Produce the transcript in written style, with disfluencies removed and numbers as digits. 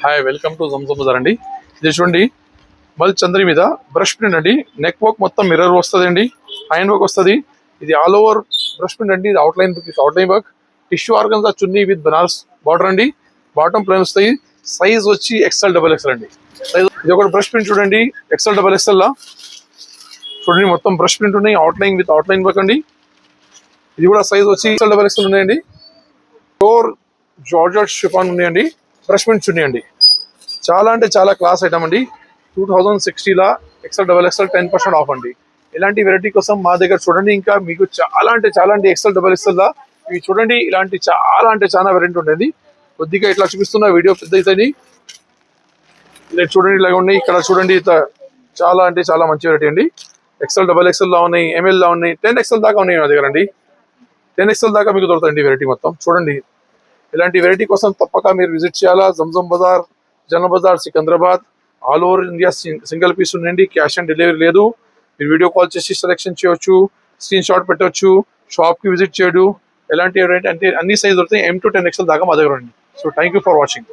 Hi welcome to జంజం Bazar అండి. ఇది చూడండి మల్ చంద్రి మీద బ్రష్ ప్రింట్ అండి. నెక్ వర్క్ మొత్తం మిర్రర్ వస్తుంది అండి, హ్యాండ్ వర్క్ వస్తుంది. ఇది ఆల్ ఓవర్ బ్రష్ ప్రింట్ అండి. ఇది outline work, tissue organs chunni with Banaras border అండి. బాటమ్ ప్లేన్ వస్తాయి. సైజ్ వచ్చి XL XXL అండి. ఇది ఒక బ్రష్ ప్రింట్ చూడండి, XL XXL లా చూడండి. మొత్తం బ్రష్ ప్రింట్ ఉన్నాయి, అవుట్లైన్ విత్ అవుట్లైన్ వర్క్ అండి. ఇది కూడా సైజ్ వచ్చి XL XXL ఉన్నాయండి. ప్యూర్ జార్జెట్ షిఫాన్ ఉన్నాయండి. బ్రష్ ప్రింట్స్ ఉన్నాయండి. చాలా అంటే చాలా క్లాస్ ఐటమ్ అండి. 2060 లా XL XXL 10% ఆఫ్ అండి. ఇలాంటి వెరైటీ కోసం మా దగ్గర చూడండి. ఇంకా మీకు చాలా అంటే XL XXL లా ఇవి చూడండి. ఇలాంటి చాలా అంటే చాలా వెరైటీ ఉంటుంది. కొద్దిగా ఇట్లా చూపిస్తున్న వీడియో పెద్ద అవుతుంది. ఇలా చూడండి, ఇలాగ ఉన్నాయి. ఇక్కడ చూడండి, చాలా అంటే చాలా మంచి వెరైటీ అండి. XL XXL లా ఉన్నాయి, ML లా ఉన్నాయి, 10XL దాకా ఉన్నాయి మా దగ్గర అండి. 10XL దాకా మీకు దొరుకుతాయండి వెరైటీ మొత్తం. చూడండి, ఇలాంటి వెరైటీ కోసం తప్పక మీరు విజిట్ చేయాలా. Zamzam Bazar, General Bazar, Secunderabad. All over India single piece ఉండండి. క్యాష్ ఆన్ డెలివరీ లేదు. మీరు వీడియో కాల్ చేసి సెలెక్షన్ చేయొచ్చు, స్క్రీన్ షాట్ పెట్టవచ్చు, షాప్కి విజిట్ చేయడు. ఎలాంటి వెరైటీ అంటే అన్ని సైజ్ దొరుకుతాయి. M to 10XL దాకా మా దగ్గర ఉంది. So thank you for watching.